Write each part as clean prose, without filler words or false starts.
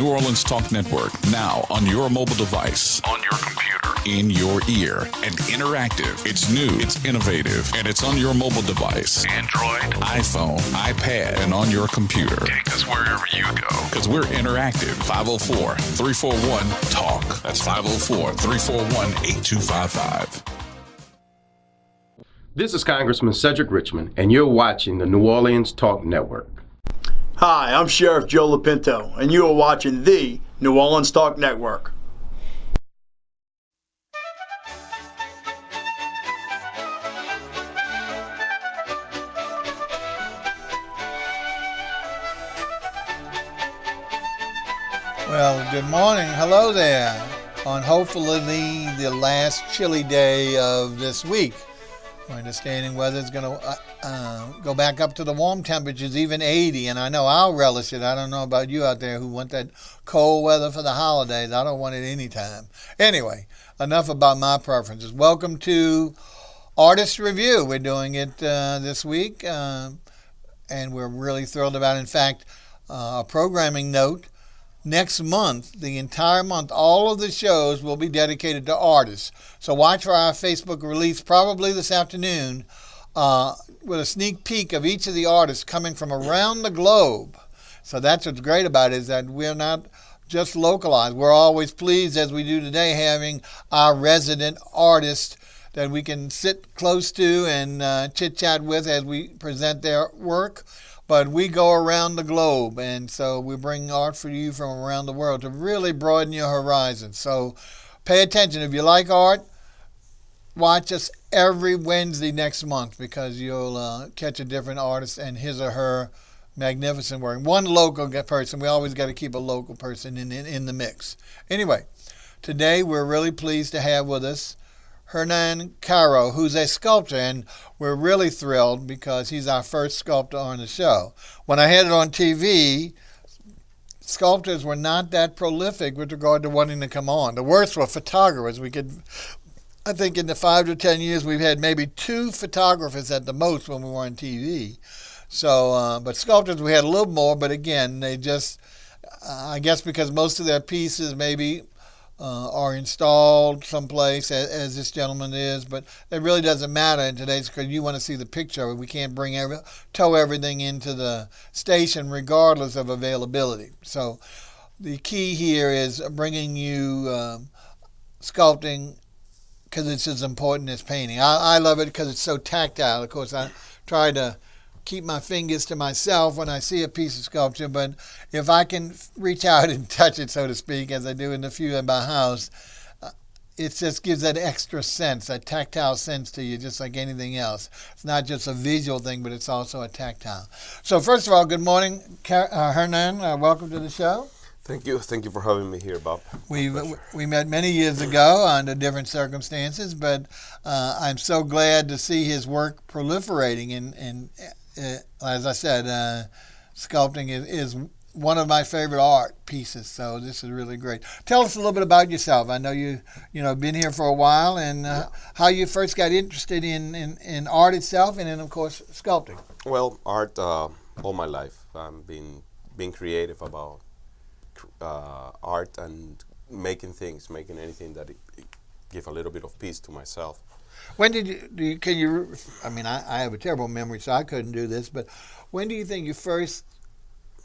New Orleans Talk Network, now on your mobile device, on your computer, in your ear, and interactive. It's new, it's innovative, and it's on your mobile device. Android, iPhone, iPad, and on your computer. Take us wherever you go. Because we're interactive. 504-341-TALK. That's 504-341-8255. This is Congressman Cedric Richmond, and you're watching the New Orleans Talk Network. Hi, I'm Sheriff Joe LaPinto, and you are watching the New Orleans Talk Network. Well, good morning. Hello there. On hopefully the last chilly day of this week. We're understanding weather's going to go back up to the warm temperatures, even 80, and I know I'll relish it. I don't know about you out there who want that cold weather for the holidays. I don't want it anytime. Anyway, enough about my preferences. Welcome to R-tist Revue. We're doing it this week, and we're really thrilled about it. In fact, a programming note, next month, the entire month, all of the shows will be dedicated to artists. So watch for our Facebook release probably this afternoon with a sneak peek of each of the artists coming from around the globe. So that's what's great about it, is that we're not just localized. We're always pleased, as we do today, having our resident artist that we can sit close to and chit-chat with as we present their work. But we go around the globe, and so we bring art for you from around the world to really broaden your horizons. So pay attention. If you like art, watch us every Wednesday next month, because you'll catch a different artist and his or her magnificent work. One local person. We always got to keep a local person in the mix. Anyway, today we're really pleased to have with us Hernan Caro, who's a sculptor, and we're really thrilled because he's our first sculptor on the show. When I had it on TV, sculptors were not that prolific with regard to wanting to come on. The worst were photographers. I think in the 5 to 10 years, we've had maybe 2 photographers at the most when we were on TV. So, but sculptors, we had a little more, but again, they just, I guess because most of their pieces maybe are installed someplace, as this gentleman is, but it really doesn't matter in today's, because you want to see the picture. We can't tow everything into the station regardless of availability. So the key here is bringing you sculpting, because it's as important as painting. I love it because it's so tactile. Of course, I try to keep my fingers to myself when I see a piece of sculpture, but if I can reach out and touch it, so to speak, as I do in the few in my house, it just gives that extra sense, that tactile sense to you, just like anything else. It's not just a visual thing, but it's also a tactile. So first of all, good morning, Hernan. Welcome to the show. Thank you for having me here, Bob. We met many years ago under different circumstances, but I'm so glad to see his work proliferating, and as I said, sculpting is one of my favorite art pieces, so this is really great. Tell us a little bit about yourself. I know you've been here for a while, and how you first got interested in art itself, and then, of course, sculpting. Well, art all my life. I've been being creative about art and making anything that it give a little bit of peace to myself. When did I have a terrible memory, so I couldn't do this, but when do you think you first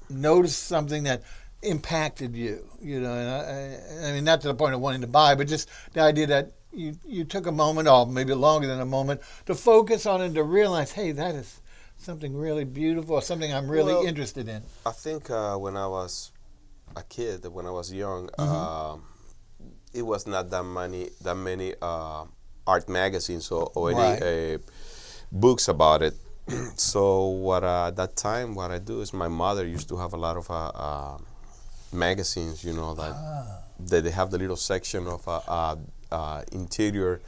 noticed something that impacted you? I mean, not to the point of wanting to buy, but just the idea that you took a moment, or maybe longer than a moment, to focus on it, to realize, hey, that is something really beautiful, or something I'm really interested in. I think when I was a kid, when I was young, it was not that many art magazines or any books about it. So at that time, what I do is, my mother used to have a lot of magazines, that they have the little section of interior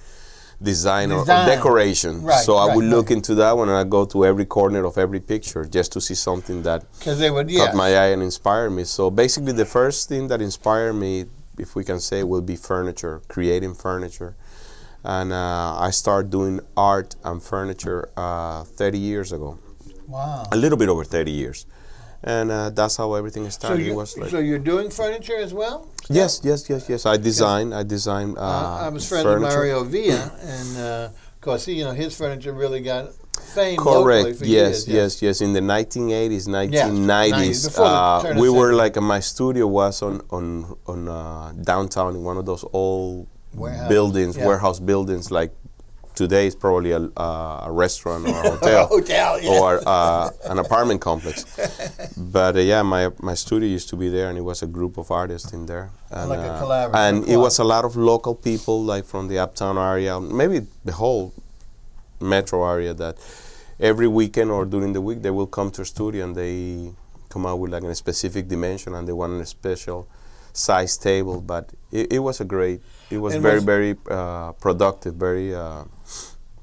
design or decoration. I would look into that one, and I go to every corner of every picture just to see something that caught my eye and inspired me. So basically, the first thing that inspired me, if we can say, will be furniture, creating furniture. And I started doing art and furniture 30 years ago. Wow. A little bit over 30 years. And that's how everything started. It was like, so you're doing furniture as well? yes. I design. I was friends with Mario Villa, and of course, his furniture really got fame correct. locally for Yes. years. In the 1980s, 1990s, before the turn of we the were century. my studio was on downtown in one of those old warehouse buildings. Like today is probably a restaurant or a hotel, or an apartment complex. But my studio used to be there, and it was a group of artists in there. And, like a collaborative. And it was a lot of local people, like from the uptown area, maybe the whole metro area, that every weekend or during the week they will come to our studio and they come out with like a specific dimension and they want a special size table. But it was very productive, very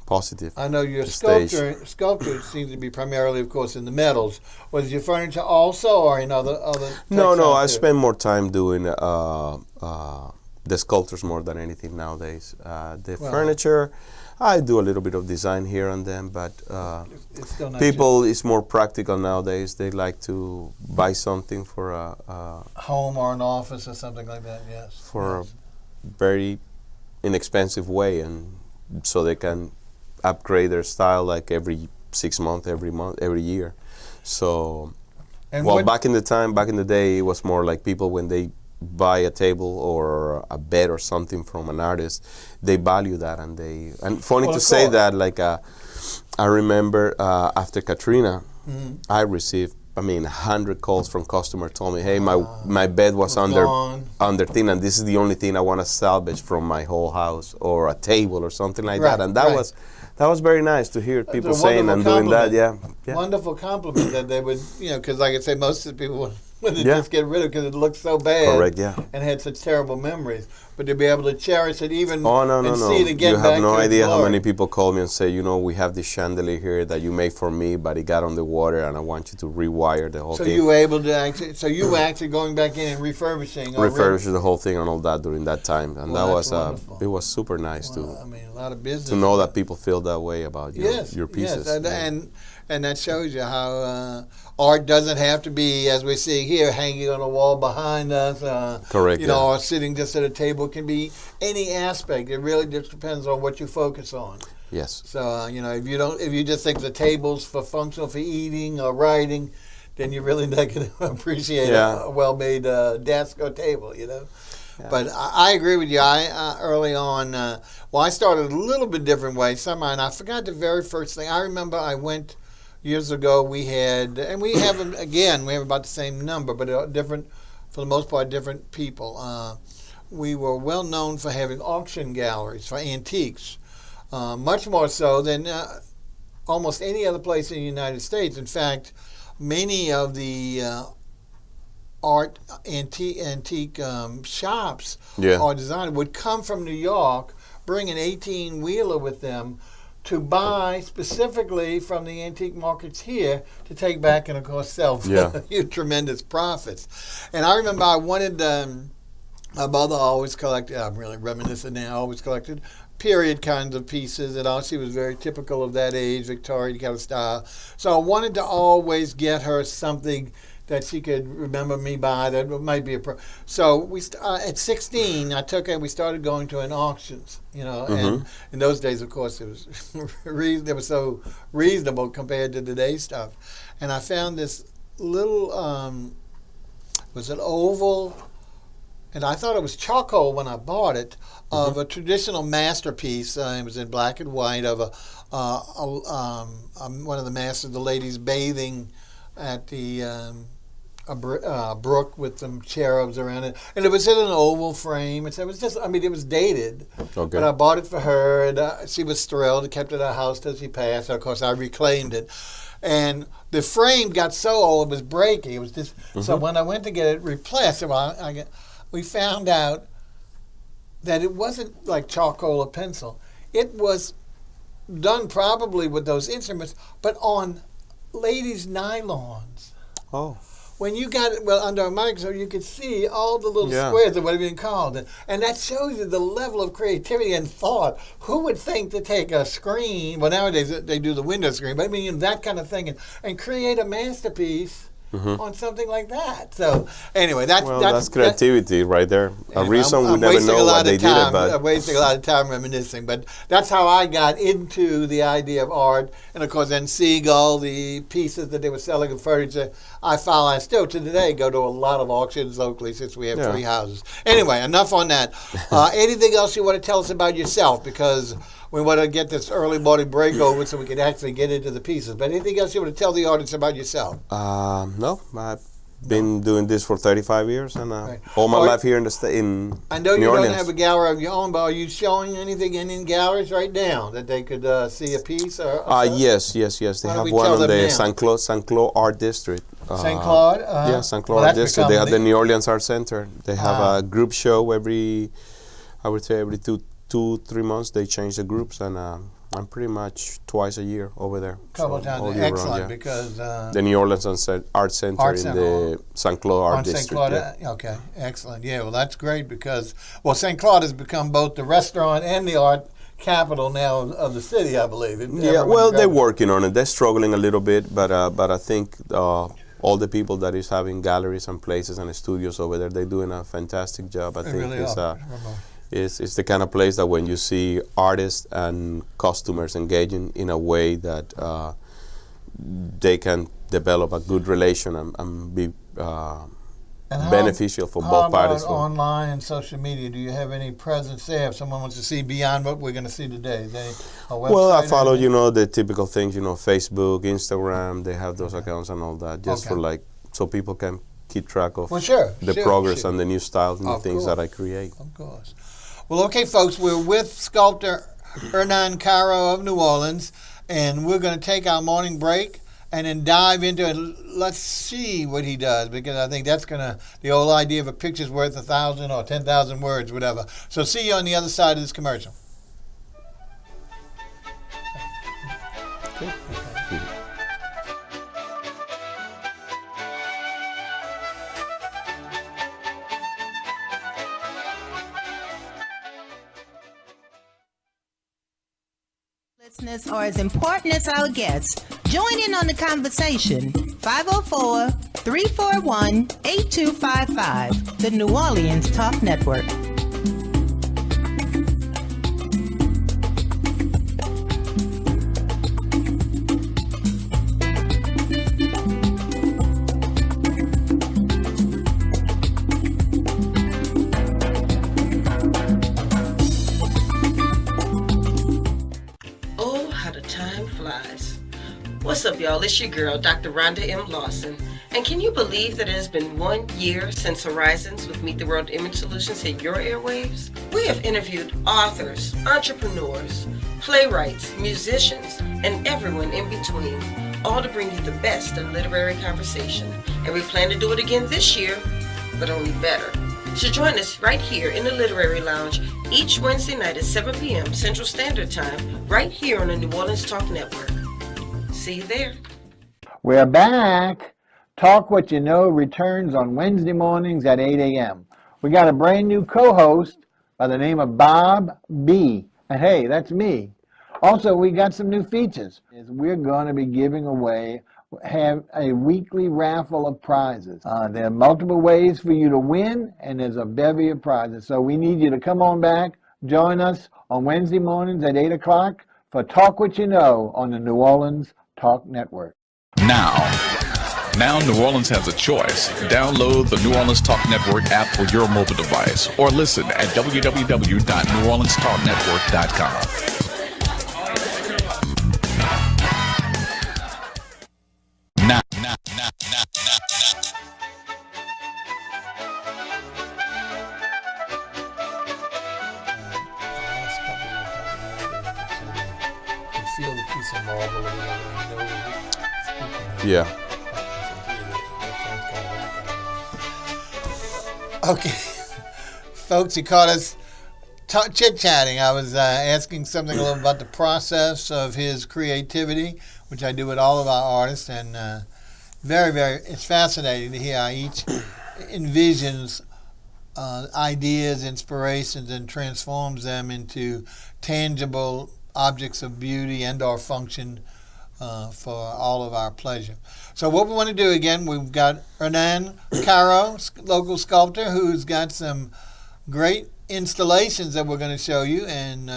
positive. I know your sculpture seems to be primarily, of course, in the metals. Was your furniture also, or in other No, I too? spend more time doing the sculptures more than anything nowadays. Furniture, I do a little bit of design here and then, but it's still not people is more practical nowadays. They like to buy something for a home or an office or something like that. Yes. For a very inexpensive way, and so they can upgrade their style like every 6 months, every month, every year. So, back in the day, it was more like people, when they buy a table or a bed or something from an artist, they value that, and funny to say that, like I remember after Katrina, I received 100 calls from customers told me, hey, my bed was under thing, and this is the only thing I want to salvage from my whole house, or a table or something like that. And that was very nice to hear people saying and doing that. Yeah. Wonderful compliment that they would, because like I say, most of the people would just get rid of it because it looked so bad. Correct, yeah. And had such terrible memories. But to be able to cherish it even no. see it again. You have no idea how glory. many people call me and say, we have this chandelier here that you made for me, but it got on the water, and I want you to rewire the whole thing. So you were able to you were actually going back in and refurbishing the whole thing and all that during that time, and that was it was super nice a lot of business to know that people feel that way about your pieces. Yes, and that shows you how art doesn't have to be, as we see here, hanging on a wall behind us. Correct. Or sitting just at a table. It can be any aspect. It really just depends on what you focus on. Yes. So if you just think the table's for functional for eating or writing, then you're really not going to appreciate a well-made desk or table. Yeah. But I agree with you. I early on, I started a little bit different way. And I forgot the very first thing. I remember I went years ago. We have about the same number, but different, for the most part, different people. We were well known for having auction galleries for antiques, much more so than almost any other place in the United States. In fact, many of the antique shops or designers would come from New York, bring an 18-wheeler with them to buy specifically from the antique markets here to take back and, of course, sell for tremendous profits. And I remember I wanted, my mother always collected, I'm really reminiscent now, always collected period kinds of pieces, and she was very typical of that age, Victorian kind of style. So I wanted to always get her something that she could remember me by that might be so we at 16 I took her and we started going to an auctions, and in those days, of course, it was so reasonable compared to today's stuff. And I found this little was an oval, and I thought it was charcoal when I bought it, of a traditional masterpiece. It was in black and white of one of the masters, the ladies bathing at the brook with some cherubs around it, and it was in an oval frame. It was just, it was dated, but I bought it for her, and she was thrilled. Kept it at her house till she passed. Of course, I reclaimed it, and the frame got so old it was breaking. It was just so when I went to get it replaced, we found out that it wasn't like charcoal or pencil. It was done probably with those instruments, but on ladies' nylons. Oh. When you got it under a microscope, you could see all the little squares of what it had been called. And that shows you the level of creativity and thought. Who would think to take a screen, well, nowadays they do the window screen, but that kind of thing, and create a masterpiece on something like that. So anyway, that's creativity right there. A reason we never know what they did it, but I'm wasting a lot of time reminiscing. But that's how I got into the idea of art. And of course, then Seagull, the pieces that they were selling of furniture, I still to today go to a lot of auctions locally since we have 3 houses. Anyway, enough on that. Anything else you want to tell us about yourself? Because we want to get this early morning break over so we can actually get into the pieces. But anything else you want to tell the audience about yourself? No, I've been doing this for 35 years and all my life here in I know New you Orleans. don't have a gallery of your own, but are you showing anything in galleries right now that they could see a piece? Yes. They have one on the St. Claude Art District. St. Claude? Yeah, St. Claude Art District. They have the New Orleans Art Center. They have a group show every 2-3 months. They change the groups, and I'm pretty much twice a year over there. Couple times. Excellent, because the New Orleans Art Center in the St. Claude Art District. St. Claude, okay, excellent. Yeah, well, that's great because St. Claude has become both the restaurant and the art capital now of the city, I believe. They're working on it. They're struggling a little bit, but I think all the people that is having galleries and places and studios over there, they're doing a fantastic job. I think really it's the kind of place that when you see artists and customers engaging in a way that they can develop a good relation and be beneficial for both parties. Online and social media, do you have any presence there if someone wants to see beyond what we're going to see today? I follow, the typical things, Facebook, Instagram, they have those accounts and all that, just for so people can keep track of the progress and the new styles and the things that I create. Of course. Well, okay, folks, we're with sculptor Hernan Caro of New Orleans, and we're going to take our morning break and then dive into it. Let's see what he does, because I think that's the old idea of a picture's worth 1,000 or 10,000 words, whatever. So see you on the other side of this commercial. Okay. Listeners are as important as our guests. Join in on the conversation. 504-341-8255. The New Orleans Talk Network. What's up, y'all? It's your girl, Dr. Rhonda M. Lawson. And can you believe that it has been 1 year since Horizons with Meet the World Image Solutions hit your airwaves? We have interviewed authors, entrepreneurs, playwrights, musicians, and everyone in between, all to bring you the best in literary conversation. And we plan to do it again this year, but only better. So join us right here in the Literary Lounge each Wednesday night at 7 p.m. Central Standard Time, right here on the New Orleans Talk Network. See you there. We're back. Talk What You Know returns on Wednesday mornings at 8 a.m. We got a brand new co-host by the name of Bob B. And hey, that's me. Also, we got some new features. We're going to be giving away, have a weekly raffle of prizes. There are multiple ways for you to win, and there's a bevy of prizes. So we need you to come on back, join us on Wednesday mornings at 8 o'clock for Talk What You Know on the New Orleans Talk Network. Now New Orleans has a choice. Download the New Orleans Talk Network app for your mobile device or listen at www.neworleanstalknetwork.com. Now. Feel the piece of marble or whatever. Yeah. Okay. Folks, you caught us chit-chatting. I was asking something a little about the process of his creativity, which I do with all of our artists, and it's fascinating to hear how each envisions ideas, inspirations, and transforms them into tangible objects of beauty and or function for all of our pleasure. So what we want to do again, we've got Hernan Caro, local sculptor, who's got some great installations that we're going to show you, and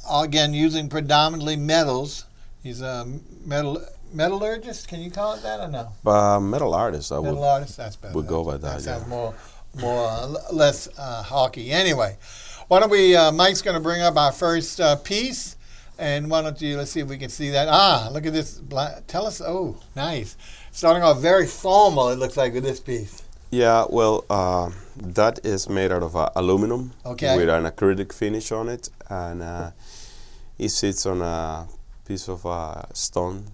again using predominantly metals. He's a metallurgist. Can you call it that or no? Metal artist. Metal artist. That's better. Would go by that. That sounds less hawky. Anyway, why don't we? Mike's going to bring up our first piece, and why don't you? Let's see if we can see that. Look at this. Tell us. Oh, nice. Starting off very formal. It looks like with this piece. Yeah, well, that is made out of aluminum with an acrylic finish on it, and it sits on a piece of stone,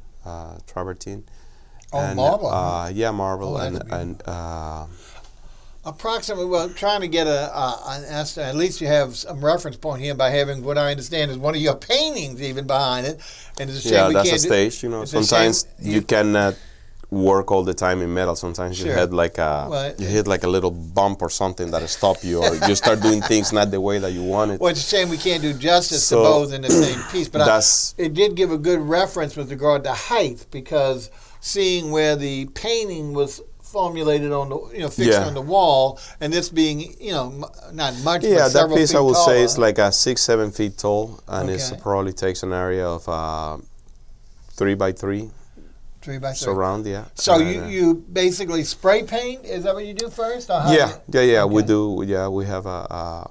travertine. And, marble. Yeah, marble, and approximately. Well, trying to get an estimate. At least you have some reference point here by having what I understand is one of your paintings even behind it. And it's a shame we that's can't a stage. Sometimes you cannot work all the time in metal. Sometimes you hit like a little bump or something that'll stop you, or you start doing things not the way that you want it. Well, it's a shame we can't do justice to both in the same piece, but it did give a good reference with regard to height, because seeing where the painting was formulated on the fixed on the wall, and this being not much. Yeah, but that piece I would taller. say is like 6-7 feet tall, and it probably takes an area of 3 by 3. 3 by 3. Surround, yeah. So you basically spray paint? Is that what you do first? Or yeah. Okay. We do. Yeah, we have a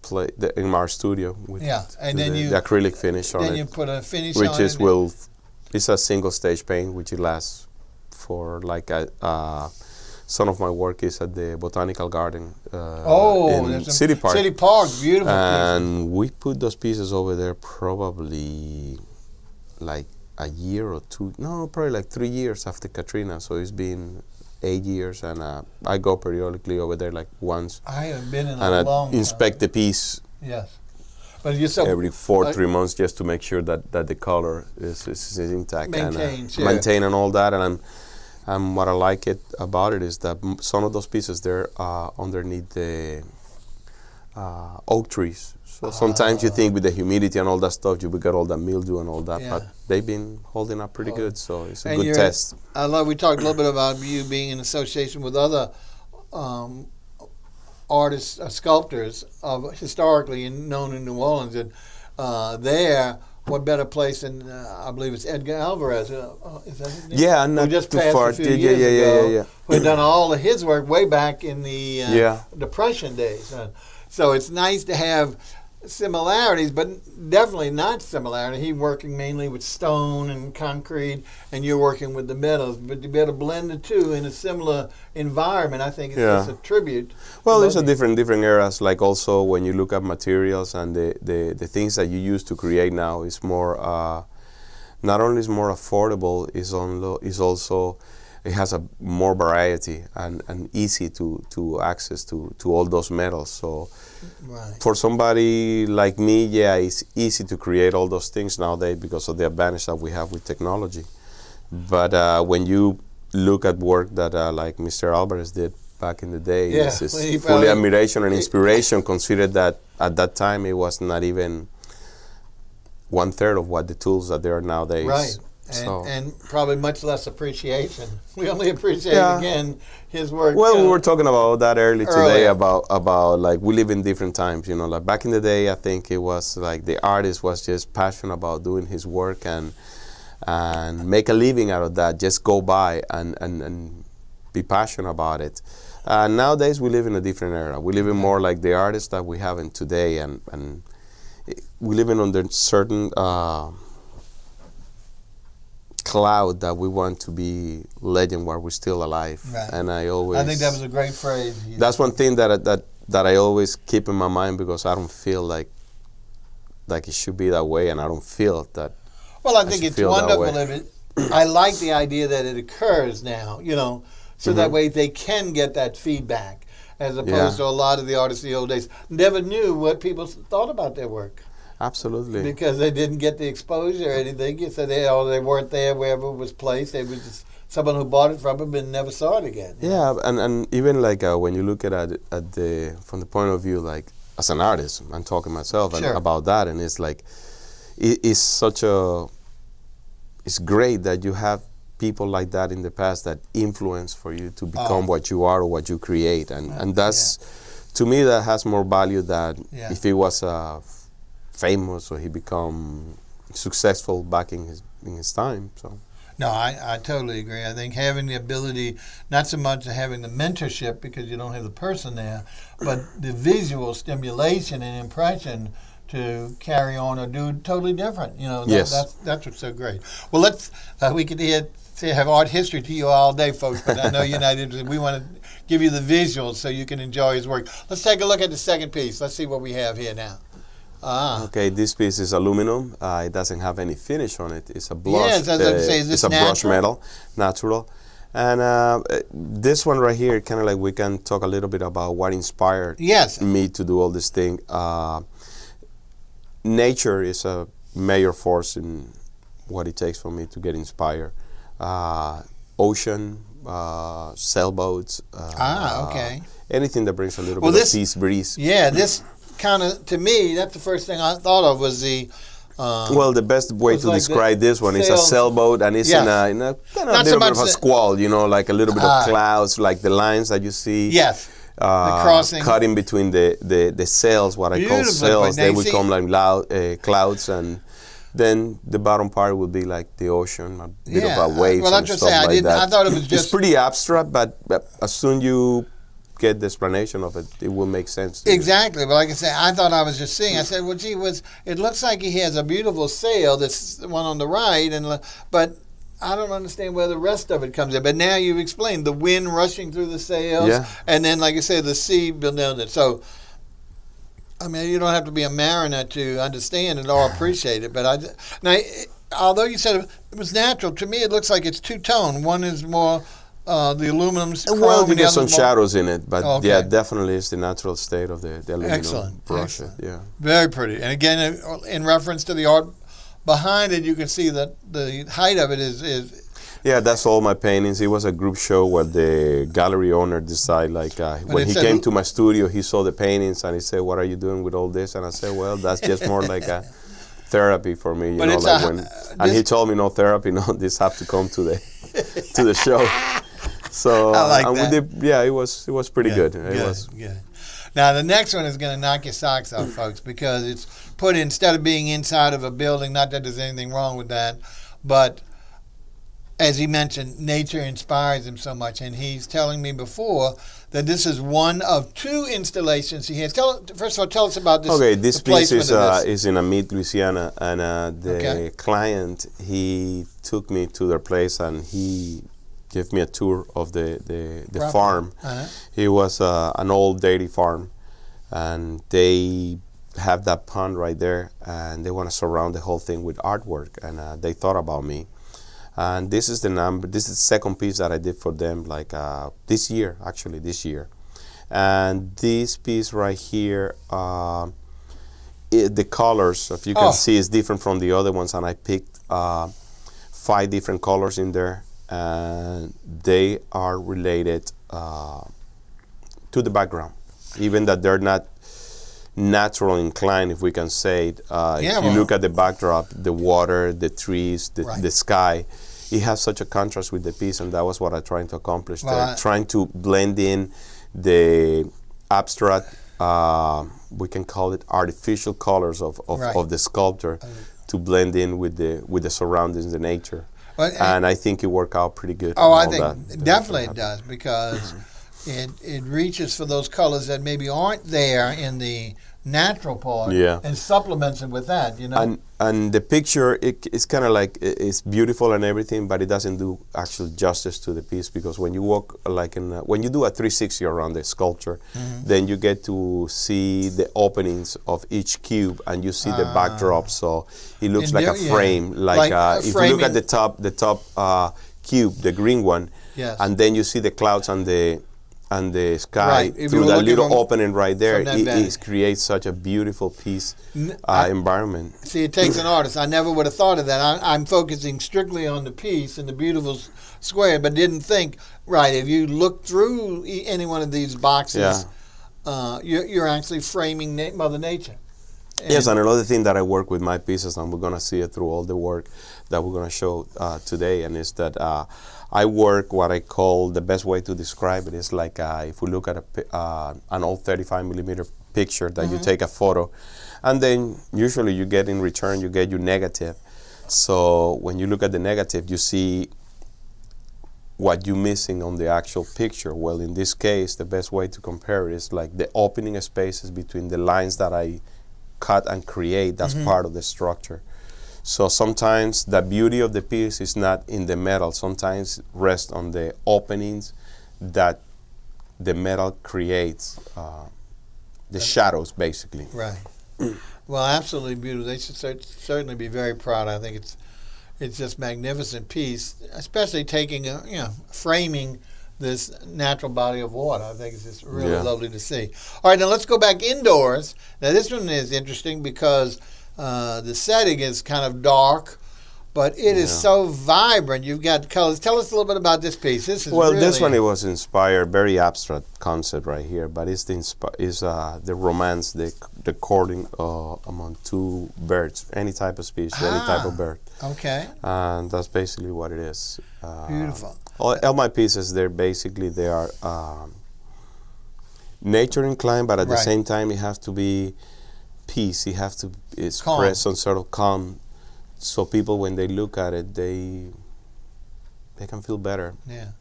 play in our studio with and then the acrylic finish on it. Then you put a finish which on is it. It's a single stage paint, which it lasts for some of my work is at the Botanical Garden in City Park. City Park, beautiful. And we put those pieces over there probably like a year or two, probably like 3 years after Katrina. So it's been 8 years, and I go periodically over there like once. I haven't been in a long time. Inspect the piece. Yes. But you're every 3 months, just to make sure that the color is intact maintained and all that. And what I like about it is that some of those pieces they're underneath the oak trees. So sometimes you think with the humidity and all that stuff, you will get all that mildew and all that, but they've been holding up pretty good. So it's a good test. We talked a little bit about you being in association with other artists, sculptors, historically known in New Orleans, and what better place than I believe it's Edgar Alvarez? Is that his name? Yeah, not just too passed far. A few years ago, yeah. Who had done all of his work way back in the Depression days. So it's nice to have similarities, but definitely not similarity. He's working mainly with stone and concrete, and you're working with the metals. But to be able to blend the two in a similar environment, I think it's just a tribute. Well, there's a different eras. Like also when you look at materials and the things that you use to create now is more. Not only is more affordable, is also it has a more variety and easy to access to all those metals. So for somebody like me, it's easy to create all those things nowadays because of the advantage that we have with technology. But when you look at work that like Mr. Alvarez did back in the day, it's fully admiration and inspiration, considered that at that time it was not even 1/3 of what the tools that there are nowadays. Right. And probably much less appreciation. We only appreciate again his work. Well, we were talking about that earlier today about like we live in different times. Like back in the day, I think it was like the artist was just passionate about doing his work and make a living out of that. Just go by and be passionate about it. Nowadays, we live in a different era. We live in more like the artists that we have in today, and we live in under certain. Cloud that we want to be legend while we're still alive, and I think that was a great phrase. That's one thing that I always keep in my mind, because I don't feel like it should be that way, and I don't feel that. Well, I think it's wonderful if it. I like the idea that it occurs now, so that way they can get that feedback, as opposed to a lot of the artists in the old days never knew what people thought about their work. Absolutely. Because they didn't get the exposure or anything. So they weren't there wherever it was placed. They was just someone who bought it from them and never saw it again. Yeah, and even like when you look at from the point of view, like as an artist, I'm talking myself about that, and it's like it's it's great that you have people like that in the past that influence for you to become what you are or what you create, and that's to me that has more value than if he was famous or he become successful back in his time. So. No, I totally agree. I think having the ability, not so much having the mentorship because you don't have the person there, but the visual stimulation and impression to carry on or do totally different. You know, that's what's so great. Well, we could have art history to you all day, folks, but I know you're not interested. We want to give you the visuals so you can enjoy his work. Let's take a look at the second piece. Let's see what we have here now. Okay, this piece is aluminum. It doesn't have any finish on it. It's a blush. Yes, as I say, is this it's a natural? brush metal, natural. And this one right here, kind of like we can talk a little bit about what inspired me to do all this thing. Nature is a major force in what it takes for me to get inspired. Ocean, sailboats. Anything that brings a little bit of peace, breeze. Yeah, this kind of, to me, that's the first thing I thought of was the... well, the best way to describe this one is a sailboat, and it's in a kind of a little bit of a squall, you know, like a little bit of clouds, like the lines that you see. Yes. The crossing. Cutting between the sails, what I call sails, they will come like clouds, and then the bottom part will be like the ocean, a bit of a waves and stuff like that. I thought it was just... It's pretty abstract, but as soon you get the explanation of it, it will make sense. Exactly, but like I said, I thought I was just seeing. I said, well, gee, it looks like he has a beautiful sail, that's the one on the right, but I don't understand where the rest of it comes in. But now you've explained the wind rushing through the sails, and then, like I said, the sea building it. So, I mean, you don't have to be a mariner to understand it or appreciate it. But although you said it was natural, to me it looks like it's two-tone. One is more... the aluminum's chrome. Well, you get some shadows in it, but yeah, definitely it's the natural state of the aluminum brush. Yeah, very pretty. And again, in reference to the art behind it, you can see that the height of it is. Yeah, that's all my paintings. It was a group show where the gallery owner decided, like, when he came to my studio, he saw the paintings and he said, "What are you doing with all this?" And I said, "Well, that's just more like a therapy for me, you know." Like and he told me, "No therapy, no, this have to come to the show." So I like that. It was pretty good. It was good. Now the next one is going to knock your socks off, folks, because it's put instead of being inside of a building. Not that there's anything wrong with that, but as he mentioned, nature inspires him so much, and he's telling me before that this is one of two installations he has. First of all, tell us about this. Okay, this piece is in Amite, Louisiana, and the client, he took me to their place and he gave me a tour of the farm. It was an old dairy farm, and they have that pond right there, and they want to surround the whole thing with artwork, and they thought about me. And this is the second piece that I did for them, like this year. And this piece right here, the colors, if you can see, is different from the other ones, and I picked 5 different colors in there, and they are related to the background, even that they're not natural inclined, if we can say it. If you look at the backdrop, the water, the trees, the sky, it has such a contrast with the piece, and that was what I'm trying to accomplish. Trying to blend in the abstract, we can call it artificial colors of the sculptor to blend in with the surroundings, the nature. And I think it worked out pretty good. Oh, I think definitely it does, because it reaches for those colors that maybe aren't there in the natural part, and supplements it with that, you know. And the picture, it's kind of like, it's beautiful and everything, but it doesn't do actual justice to the piece, because when you walk, like when you do a 360 around the sculpture, then you get to see the openings of each cube, and you see the backdrop, so it looks like a frame, if you look at the top cube, the green one, and then you see the clouds and the sky through that little opening right there, it creates such a beautiful piece environment. See, it takes an artist. I never would have thought of that. I'm focusing strictly on the piece and the beautiful square, but didn't think, if you look through any one of these boxes, you're actually framing Mother Nature. Yes, and another thing that I work with my pieces, and we're going to see it through all the work that we're going to show today, and is that I work what I call, the best way to describe it is like if we look at an old 35 millimeter picture that you take a photo, and then usually you get in return, you get your negative. So when you look at the negative, you see what you're missing on the actual picture. Well, in this case, the best way to compare it is like the opening spaces between the lines that I cut and create. That's part of the structure. So sometimes the beauty of the piece is not in the metal. Sometimes rests on the openings that the metal creates, the shadows, basically. Right. Well, absolutely beautiful. They should certainly be very proud. I think it's just magnificent piece, especially taking framing this natural body of water. I think it's just really lovely to see. All right, now let's go back indoors. Now this one is interesting because the setting is kind of dark, but it is so vibrant. You've got colors. Tell us a little bit about this piece. This is this one, it was inspired, very abstract concept right here, but it's the romance, the courting among two birds, any type of species, any type of bird. Okay. And that's basically what it is. Beautiful. All my pieces, they are nature inclined, but at the same time, it has to be peace. It has to express some sort of calm, so people, when they look at it, they can feel better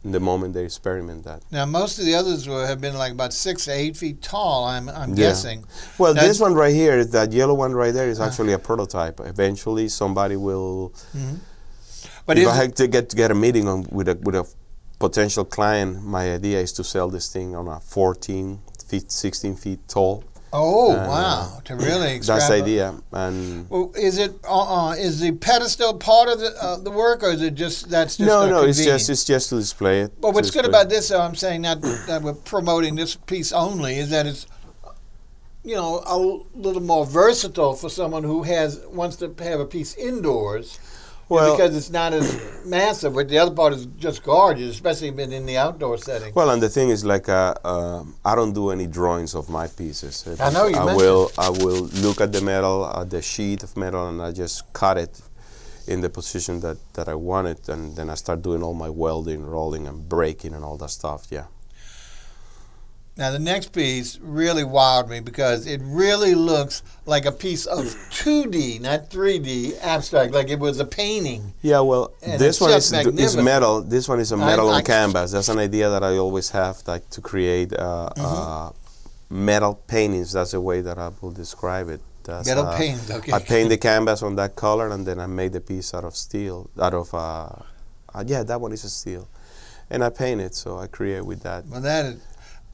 in the moment they experiment that. Now, most of the others have been like about 6 to 8 feet tall, I'm guessing. Well, this one right here, that yellow one right there, is actually a prototype. Eventually, somebody will... But if I had to get a meeting with a potential client, my idea is to sell this thing on a 14 feet, 16 feet tall. Oh, wow! To really extravagant. That's the idea. And well, is the pedestal part of the work, or is it just no? It's just to display it. But what's good about this, I'm saying, not that we're promoting this piece only, is that it's a little more versatile for someone who wants to have a piece indoors. Well, because it's not as massive, but the other part is just gorgeous, especially in the outdoor setting. Well, and the thing is, like, I don't do any drawings of my pieces. I know you mentioned. I will look at the metal, at the sheet of metal, and I just cut it in the position that I want it, and then I start doing all my welding, rolling, and breaking, and all that stuff. Yeah. Now, the next piece really wowed me because it really looks like a piece of 2D, not 3D, abstract, like it was a painting. Yeah, well, and this one is metal. This one is a metal on canvas. That's an idea that I always have, like, to create metal paintings. That's the way that I will describe it. Metal paintings, okay. I paint the canvas on that color, and then I made the piece out of steel, that one is a steel. And I paint it, so I create with that. Well,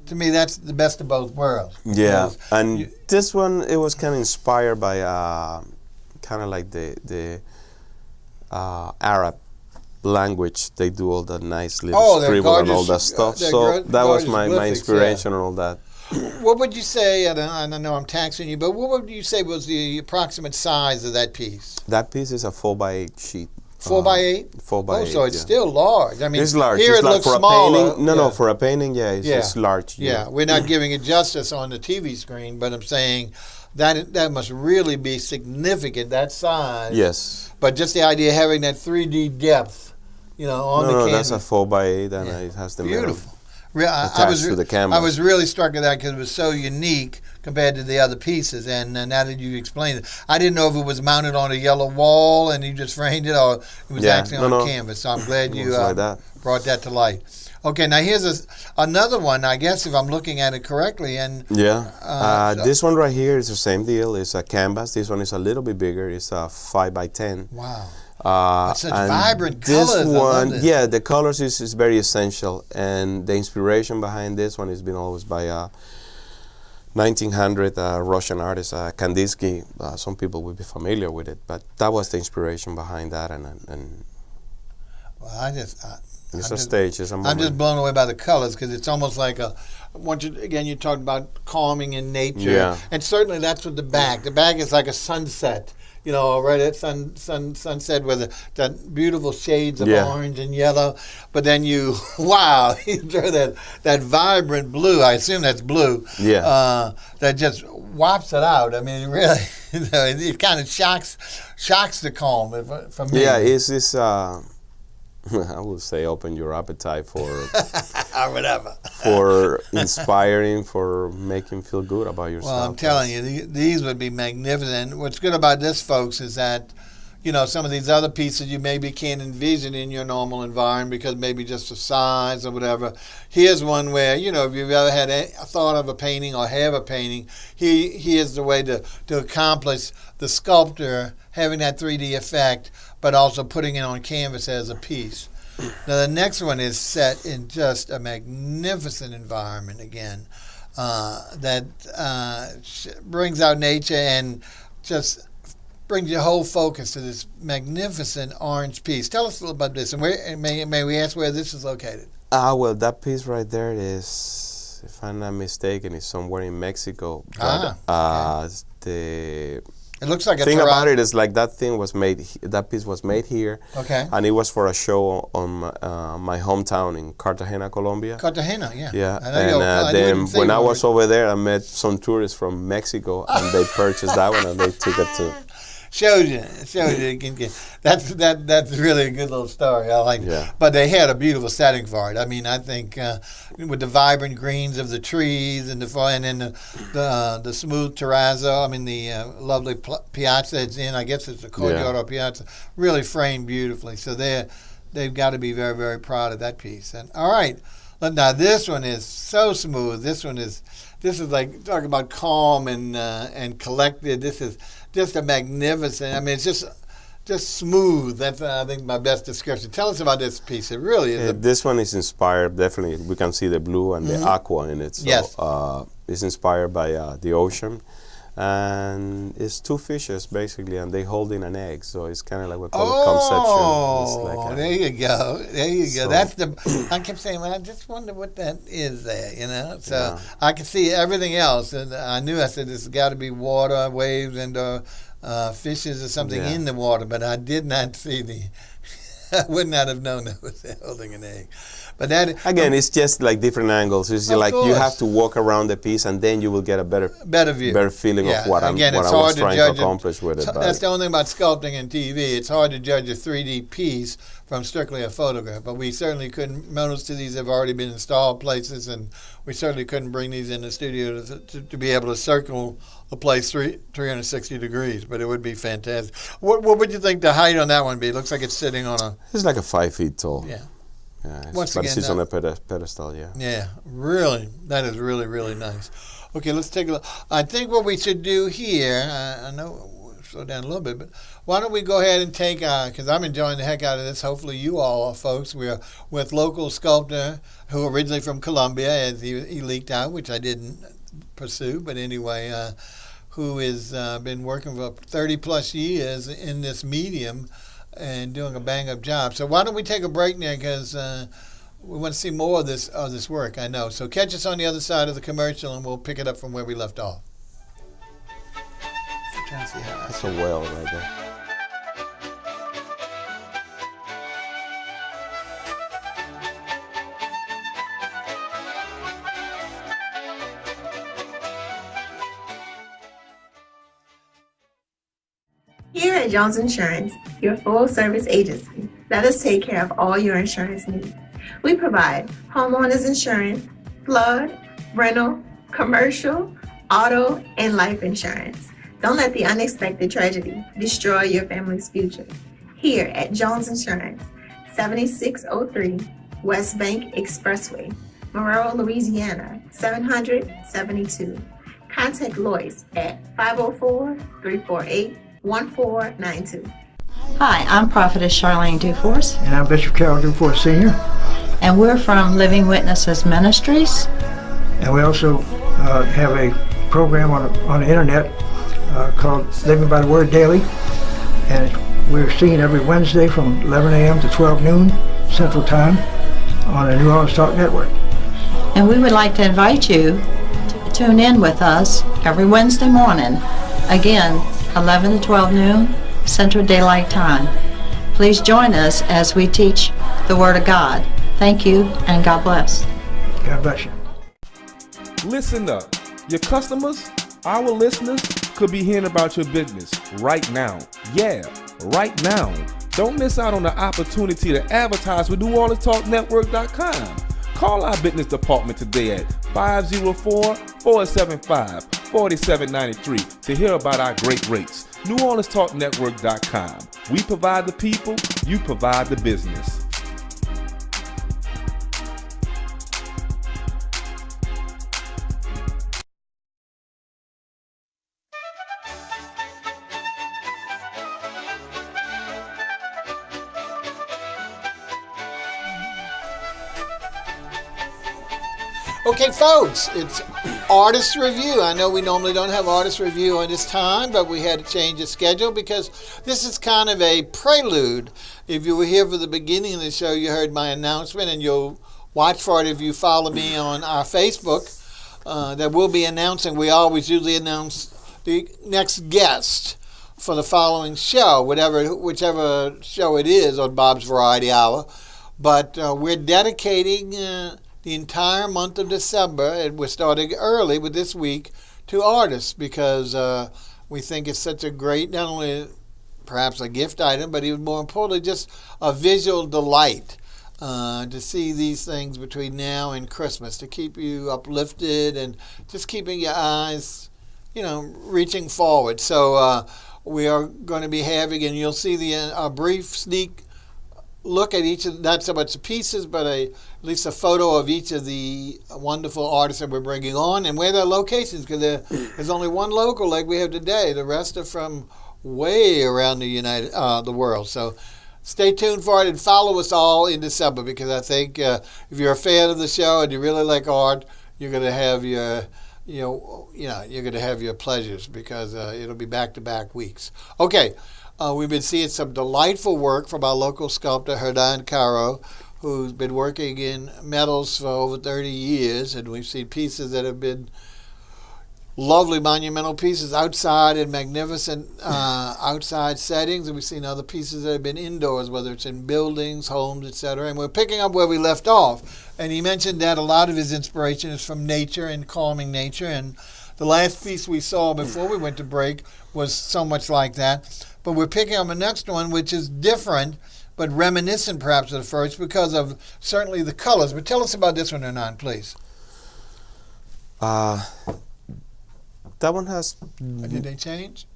to me, that's the best of both worlds. Yeah, and this one, it was kind of inspired by kind of like the Arab language. They do all that nice little scribble and all that stuff. So that was my inspiration and all that. What would you say, and I know I'm taxing you, but what would you say was the approximate size of that piece? That piece is a 4x8 sheet. 4x8? 4x8. Oh, so it's still large. I mean, it's large. Here it's it like looks for smaller. A painting. No, for a painting, it's large. Yeah, we're not giving it justice on the TV screen, but I'm saying that must really be significant, that size. Yes. But just the idea of having that 3D depth, on the canvas. That's a 4x8, and it has the beautiful. Attached to the canvas. I was really struck with that because it was so unique compared to the other pieces, and now that you explained it, I didn't know if it was mounted on a yellow wall and you just framed it, or it was actually on canvas. So I'm glad you brought that to light. Okay, now here's another one. I guess if I'm looking at it correctly, and this one right here is the same deal. It's a canvas. This one is a little bit bigger. It's a 5x10. Wow. Such vibrant colors. This one, the colors is very essential, and the inspiration behind this one has been always by 1900 Russian artist Kandinsky. Some people will be familiar with it, but that was the inspiration behind that, and well, it's a stage. It's a moment. I'm just blown away by the colors because it's almost like you talked about calming in nature, and certainly that's what the back is like a sunset. right at sunset with that beautiful shades of orange and yellow. But then you throw that vibrant blue. I assume that's blue. Yeah. That just whops it out. I mean, really, it kind of shocks the comb for me. Yeah, it's I would say open your appetite for or whatever. For inspiring, for making feel good about yourself. Well, I'm telling you, these would be magnificent. What's good about this, folks, is that some of these other pieces you maybe can't envision in your normal environment because maybe just the size or whatever. Here's one where, if you've ever had a thought of a painting or have a painting, here's the way to accomplish the sculptor having that 3D effect, but also putting it on canvas as a piece. Now, the next one is set in just a magnificent environment again that brings out nature and just brings your whole focus to this magnificent orange piece. Tell us a little about this, and may we ask where this is located? Well, that piece right there is, if I'm not mistaken, is somewhere in Mexico. But, it looks like a thing about it is like that piece was made here. Okay. And it was for a show on my hometown in Cartagena, Colombia. Cartagena, yeah. Yeah. And then when I was over there, I met some tourists from Mexico, and they purchased that one and they took it too. Shows you. That's really a good little story. I like it. But they had a beautiful setting for it. I mean, I think with the vibrant greens of the trees and then the smooth terrazzo. I mean, the lovely piazza it's in. I guess it's the courtyard or piazza. Really framed beautifully. So they've got to be very, very proud of that piece. And all right, now this one is so smooth. This is like talking about calm and collected. This is just a magnificent. I mean, it's just smooth. That's I think my best description. Tell us about this piece. It really is. This one is inspired. Definitely, we can see the blue and the aqua in it. So, yes. It's inspired by the ocean, and it's two fishes basically, and they holding an egg. So it's kind of like we call it conception. Oh, there you go. There you go. That's the. I kept saying, well, I just wonder what that is there. So I could see everything else, and I knew. I said, this has got to be water, waves, and fishes or something in the water, but I did not see I would not have known that was holding an egg. But that again, it's just like different angles. It's like you have to walk around the piece, and then you will get a better view, better feeling of what I was trying to accomplish with it. That's the only thing about sculpting and TV. It's hard to judge a 3D piece from strictly a photograph. But we certainly couldn't. Most of these have already been installed places, and we certainly couldn't bring these in the studio to be able to circle the place 360 degrees. But it would be fantastic. What would you think the height on that one be? It looks like it's sitting on a. It's like a 5 feet tall. Yeah. Once again, it's on a pedestal, Yeah, really. That is really, really nice. Okay, let's take a look. I think what we should do here, I know we'll slow down a little bit, but why don't we go ahead and take, because I'm enjoying the heck out of this. Hopefully you all are, folks. We're with local sculptor who originally from Colombia, as he leaked out, which I didn't pursue, but anyway, who has been working for 30 plus years in this medium and doing a bang-up job. So why don't we take a break now, because we want to see more of this work, I know. So catch us on the other side of the commercial, and we'll pick it up from where we left off. I'm trying to see how that's a whale right there. Here at Jones Insurance, your full-service agency, let us take care of all your insurance needs. We provide homeowners insurance, flood, rental, commercial, auto, and life insurance. Don't let the unexpected tragedy destroy your family's future. Here at Jones Insurance, 7603 West Bank Expressway, Monroe, Louisiana, 772. Contact Lois at 504-348-1492. Hi, I'm Prophetess Charlene Duforce. And I'm Bishop Carol Duforce Sr. And we're from Living Witnesses Ministries. And we also have a program on the internet called Living by the Word Daily. And we're seen every Wednesday from 11 a.m. to 12 noon Central Time on the New Orleans Talk Network. And we would like to invite you to tune in with us every Wednesday morning. Again, 11 to 12 noon, Central Daylight Time. Please join us as we teach the Word of God. Thank you, and God bless. God bless you. Listen up. Your customers, our listeners, could be hearing about your business right now. Yeah, right now. Don't miss out on the opportunity to advertise with NewOrleansTalkNetwork.com. Call our business department today at 504-475-4793 to hear about our great rates. NewOrleansTalkNetwork.com. We provide the people, you provide the business. Okay, folks, it's R-tist Revue. I know we normally don't have R-tist Revue on this time, but we had to change the schedule because this is kind of a prelude. If you were here for the beginning of the show, you heard my announcement, and you'll watch for it if you follow me on our Facebook. That we'll be announcing. We always usually announce the next guest for the following show, whichever show it is on Bob's Variety Hour. But we're dedicating the entire month of December, and we're starting early with this week, to artists because we think it's such a great, not only perhaps a gift item, but even more importantly, just a visual delight to see these things between now and Christmas, to keep you uplifted and just keeping your eyes, reaching forward. So we are going to be having, and you'll see a brief sneak look at each of, not so much the pieces, but at least a photo of each of the wonderful artists that we're bringing on and where their locations, because there's only one local like we have today. The rest are from way around the world. So stay tuned for it and follow us all in December, because I think if you're a fan of the show and you really like art, you're going to have your you're going to have your pleasures, because it'll be back-to-back weeks. Okay. We've been seeing some delightful work from our local sculptor, Hernan Caro, who's been working in metals for over 30 years, and we've seen pieces that have been lovely monumental pieces outside in magnificent outside settings, and we've seen other pieces that have been indoors, whether it's in buildings, homes, etc. And we're picking up where we left off. And he mentioned that a lot of his inspiration is from nature and calming nature, and the last piece we saw before we went to break was so much like that. But we're picking up the next one, which is different, but reminiscent perhaps of the first because of certainly the colors. But tell us about this one, Hernan, please. That one has... Did they change?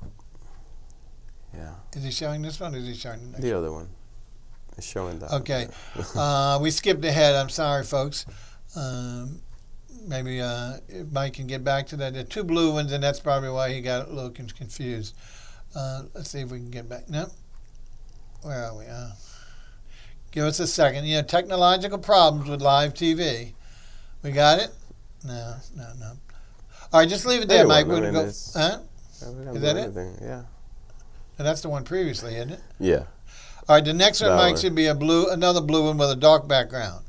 Yeah. Is he showing this one or is he showing the next one? The other one. It's showing that. Okay. We skipped ahead. I'm sorry, folks. Maybe if Mike can get back to that. There are two blue ones, and that's probably why he got a little confused. Let's see if we can get back. No. Where are we? Give us a second. Technological problems with live TV. We got it? No. All right, just leave it there, Mike. We're going to go. Huh? Is that it? Yeah. And that's the one previously, isn't it? Yeah. All right, the next one, Mike, should be another blue one with a dark background.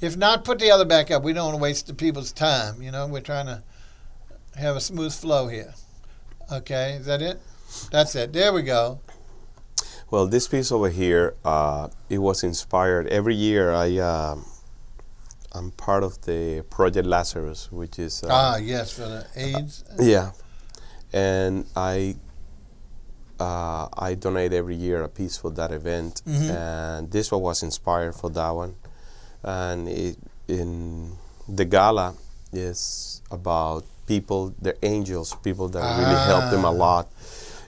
If not, put the other back up. We don't want to waste the people's time. We're trying to have a smooth flow here. Okay, is that it? That's it. There we go. Well, this piece over here, it was inspired. Every year, I'm part of the Project Lazarus, which is... yes, for the AIDS. Yeah, and I donate every year a piece for that event, and this one was inspired for that one. And in the gala is about people, they're angels, people that really help them a lot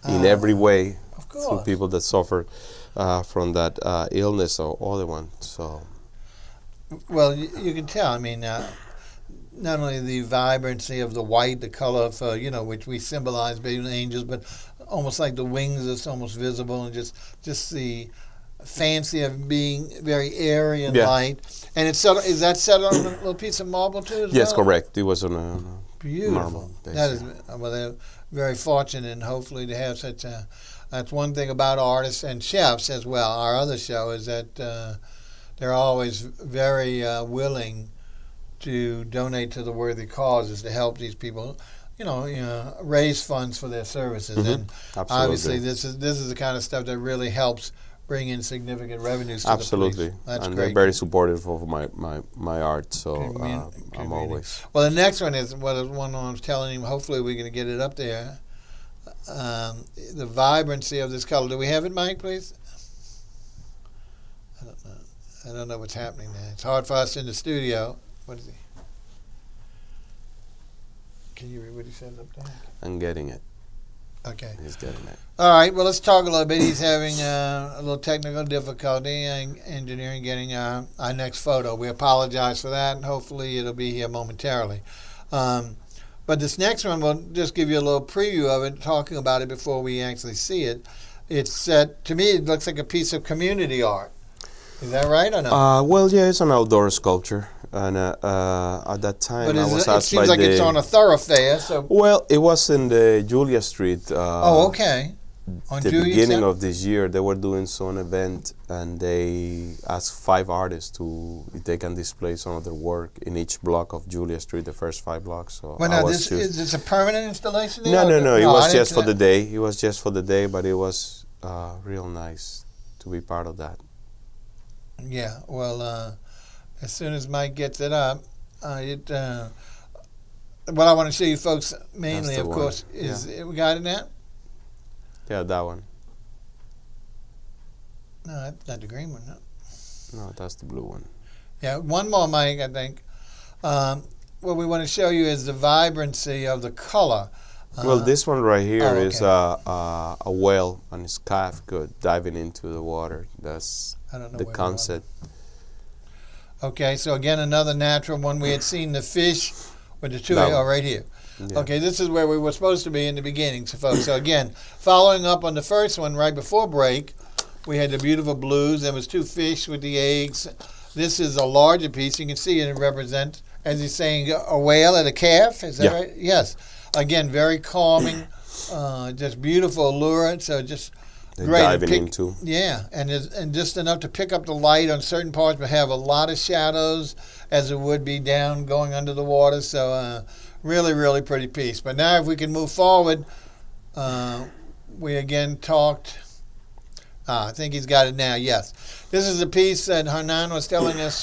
in every way. Of course. To people that suffer from that illness or other one. So, well, you can tell. I mean, not only the vibrancy of the white, the color of which we symbolize being angels, but almost like the wings is almost visible, and just the fancy of being very airy and light. And it's set, is that set on a little piece of marble too? Yes, correct. It was on a beautiful marble base. That is, well, they're very fortunate, and hopefully to have such a. That's one thing about artists and chefs as well. Our other show is that they're always very willing to donate to the worthy causes to help these people, raise funds for their services. And Absolutely. obviously, this is the kind of stuff that really helps bring in significant revenues to Absolutely. the police. That's and great. they're very supportive of my art, so I'm always. Well, the next one is one I was telling him. Hopefully, we're going to get it up there. The vibrancy of this color. Do we have it, Mike, please? I don't know what's happening there. It's hard for us in the studio. What is he? Can you read what he said up there? I'm getting it. Okay. He's getting it. All right. Well, let's talk a little bit. He's having a little technical difficulty in engineering getting our next photo. We apologize for that, and hopefully it'll be here momentarily. But this next one, we'll just give you a little preview of it, talking about it before we actually see it. It's to me, it looks like a piece of community art. Is that right or no? Well, yeah, it's an outdoor sculpture, and at that time I was asked by it seems like it's on a thoroughfare. So well, it was in the Julia Street. Okay. On the Julia beginning Street? of this year, they were doing some event, and they asked 5 artists if they can display some of their work in each block of Julia Street, the first 5 blocks. So well, now is this a permanent installation? No. It was just for the day. It was just for the day, but it was real nice to be part of that. Yeah, well, as soon as Mike gets it up, what I want to show you folks mainly, of course, is we got it now? Yeah, that one. No, that's not the green one, no. No, that's the blue one. Yeah, one more, Mike, I think. What we want to show you is the vibrancy of the color. Well, this one right here is a whale on its calf diving into the water. That's the concept. Okay, so again, another natural one. We had seen the fish with the two right here. Yeah. Okay, this is where we were supposed to be in the beginning, folks. So again, following up on the first one right before break, we had the beautiful blues. There was 2 fish with the eggs. This is a larger piece. You can see it represents, as he's saying, a whale and a calf. Is that right? Yes. Again, very calming, just beautiful allure. So just great. Diving into. Yeah, and just enough to pick up the light on certain parts, but have a lot of shadows as it would be down going under the water. So really, really pretty piece. But now if we can move forward, we again talked. I think he's got it now, yes. This is a piece that Hernan was telling us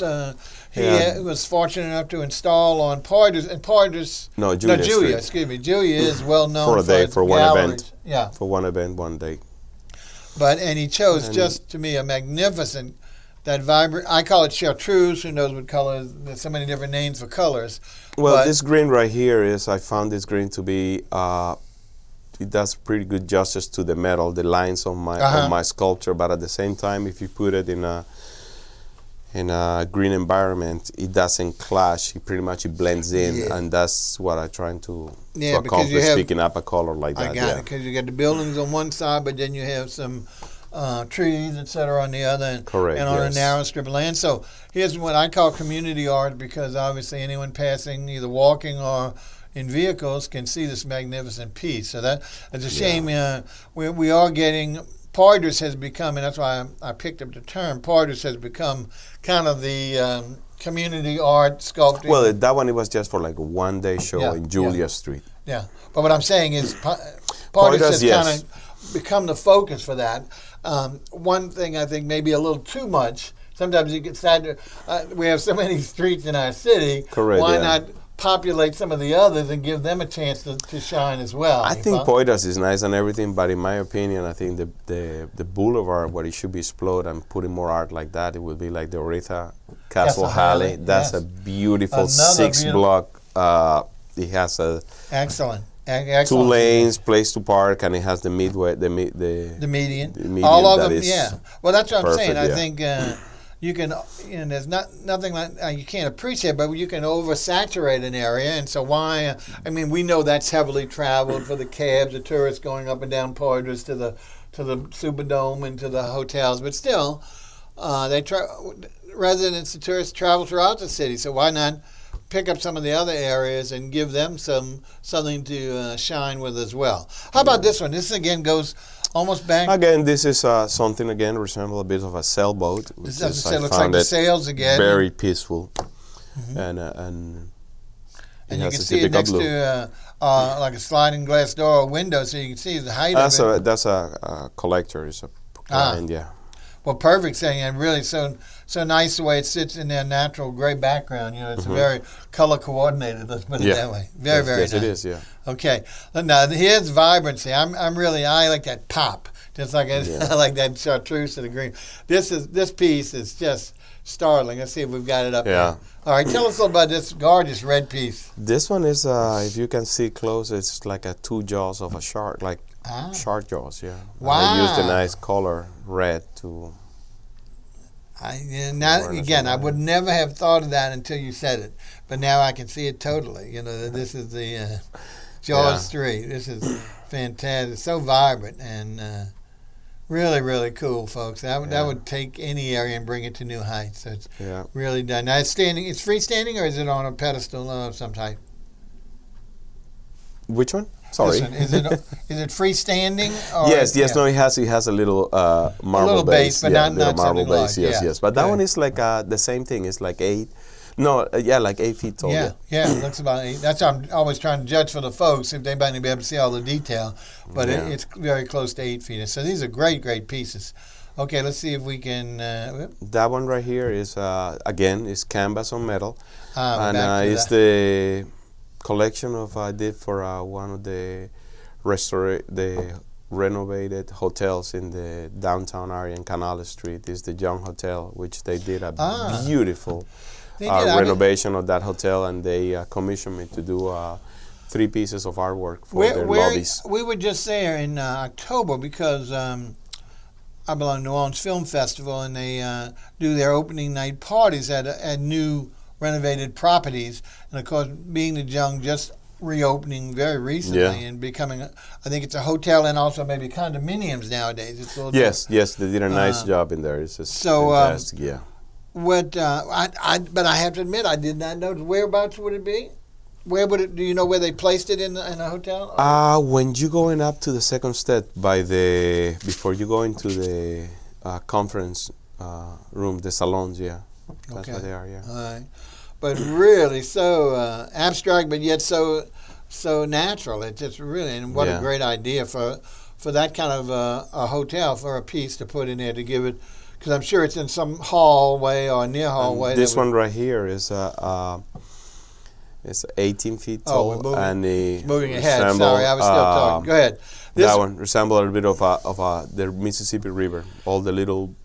he was fortunate enough to install on Julia, excuse me. Julia is well known for a day, for one galleries. event. Yeah. For one event, one day. And he chose just to me a magnificent, that vibrant, I call it chartreuse, who knows what color, there's so many different names for colors. Well, this green right here I found this green to be, it does pretty good justice to the metal, the lines of my sculpture, but at the same time, if you put it in a green environment, it doesn't clash. It blends in, and that's what I'm trying to accomplish, picking up a color like that. I got it, because you got the buildings on one side, but then you have some trees, etc., on the other, and on a narrow strip of land. So here's what I call community art, because obviously anyone passing, either walking or in vehicles, can see this magnificent piece. So it's a shame. We are getting. R-tist has become, and that's why I picked up the term, R-tist has become kind of the community art sculpting. Well, that one, it was just for like a one-day show in Julia Street. Yeah, but what I'm saying is R-tist has kind of become the focus for that. One thing I think maybe a little too much, sometimes you get sad, we have so many streets in our city, why not populate some of the others and give them a chance to shine as well. I think R-tist is nice and everything, but in my opinion, I think the boulevard where it should be explored and putting more art like that, it would be like the Oretha Castle Halley. That's a beautiful 6-block. It has a excellent 2 lanes, place to park, and it has the midway, the median. All of them, Well, that's what I'm saying. I think. You can, there's nothing like you can't appreciate, but you can oversaturate an area, and so why? I mean, we know that's heavily traveled for the cabs, the tourists going up and down R-tist to the Superdome and to the hotels, but still, residents and tourists travel throughout the city. So why not pick up some of the other areas and give them something to shine with as well? How about this one? This again goes almost back. Again, this is something resemble a bit of a sailboat. This looks like the sails again. Very peaceful. and you can see it next to like a sliding glass door or window, so you can see the height of it. That's a collector. It's a client, yeah. Well, perfect thing, and really so nice the way it sits in their natural gray background. You know, it's very color coordinated. Let's put it that way. Very yes, nice. It is. Yeah. Okay. Now here's vibrancy. I like that pop, just like I like that chartreuse to the green. This piece is just startling. Let's see if we've got it up there. All right, tell us a little about this gorgeous red piece. This one is, if you can see close, it's like two jaws of a shark, like shark jaws, yeah. Wow. They used a nice color red to... I would never have thought of that until you said it, but now I can see it totally. You know, this is the Jaws 3. This is fantastic. So vibrant and really, really cool, folks. That would take any area and bring it to new heights. So it's really done. Now it's freestanding, or is it on a pedestal of some type? Which one? Sorry. Listen, is it freestanding? Or yes. No, it has a little marble base, but not marble base. Yes. But that one is like the same thing. It's like 8. No, like 8 feet tall. Yeah, it looks about 8. That's how I'm always trying to judge for the folks if they might be able to see all the detail. But it's very close to 8 feet. So these are great pieces. Okay, let's see if we can. That one right here is again is canvas on metal, and it's the collection I did for one of the renovated hotels in the downtown area in Canal Street. Is the Young Hotel, which they did a beautiful renovation of that hotel, and they commissioned me to do 3 pieces of artwork for their lobbies. We were just there in October because I belong to New Orleans Film Festival, and they do their opening night parties at new renovated properties, and of course, being the Young just reopening very recently and becoming, I think it's a hotel and also maybe condominiums nowadays. It's a little yes, they did a nice job in there. It's just fantastic, But I have to admit, I did not know. Whereabouts would it be? Where would it? Do you know where they placed it in a hotel? When you going up to the second step before you go into the conference room, the salons, that's where they are, All right. But really so abstract, but yet so natural. It's just really, and what a great idea for that kind of a hotel, for a piece to put in there to give it, because I'm sure it's in some hallway or near hallway. This one right here is it's 18 feet tall, and moving ahead. Sorry, I was still talking. Go ahead. That one resembles a little bit of the Mississippi River, all the little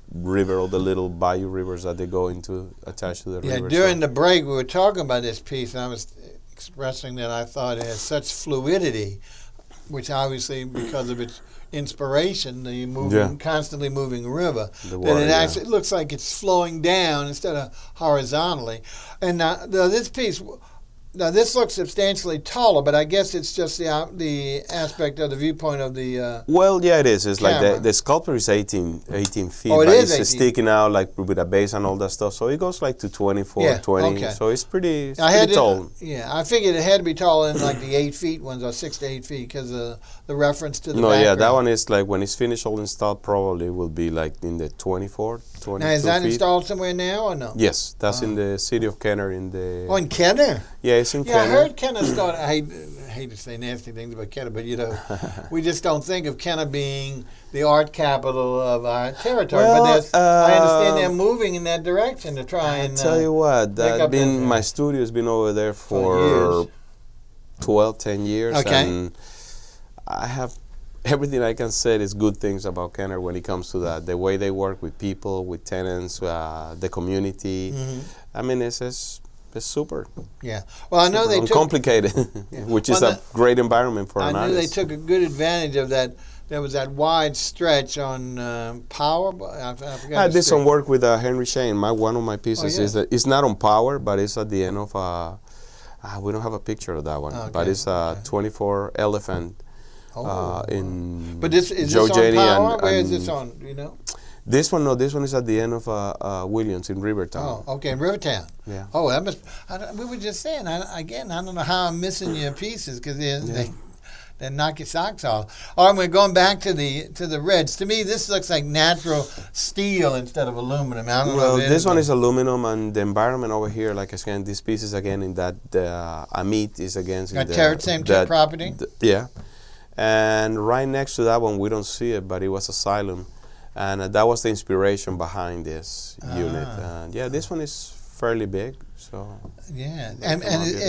bayou rivers that they go into attached to the river. During the break, we were talking about this piece, and I was expressing that I thought it has such fluidity, which obviously, because of its inspiration, the constantly moving river, that it actually looks like it's flowing down instead of horizontally. And this piece. Now, this looks substantially taller, but I guess it's just the aspect of the viewpoint of the well, yeah, it is. It's camera. Like the sculptor is 18 feet, but it's sticking out like with a base and all that stuff. So it goes like to 24, 20. Okay. So it's pretty tall. I figured it had to be taller than like the 8 feet ones, or 6 to 8 feet, because of the reference to the background. That one is like when it's finished all installed, probably will be like in the 24, 22 Now, is that feet. Installed somewhere now or no? Yes, that's in the city of Kenner in the... Oh, in Kenner? Yeah, it's in Kenner. I heard Kenner started... I hate to say nasty things about Kenner, but we just don't think of Kenner being the art capital of our territory. Well, but I understand they're moving in that direction to try and... I tell you what, my studio's been over there for 10 years. Okay. And I have... Everything I can say is good things about Kenner when it comes to that. The way they work with people, with tenants, the community. Mm-hmm. I mean, it's super. Yeah. Well, I know they took... Complicated, which is a great environment for an artist. I knew they took a good advantage of that. There was that wide stretch on Power. I forgot. I did some work with Henry Shane. One of my pieces is that it's not on Power, but it's at the end of we don't have a picture of that one, but it's a 24 elephant. But is this on Power? Where is this on? Do you know? This one is at the end of Williams in Rivertown. Oh, okay, in Rivertown. Yeah. Oh, that must. We were just saying. I don't know how I'm missing your pieces because they knock your socks off. All right, we're going back to the reds. To me, this looks like natural steel instead of aluminum. I don't know. This one is aluminum, and the environment over here, like again, this piece is again in that the amit is against same property. Yeah, and right next to that one, we don't see it, but it was asylum, and that was the inspiration behind this unit. And yeah, this one is fairly big. So yeah, and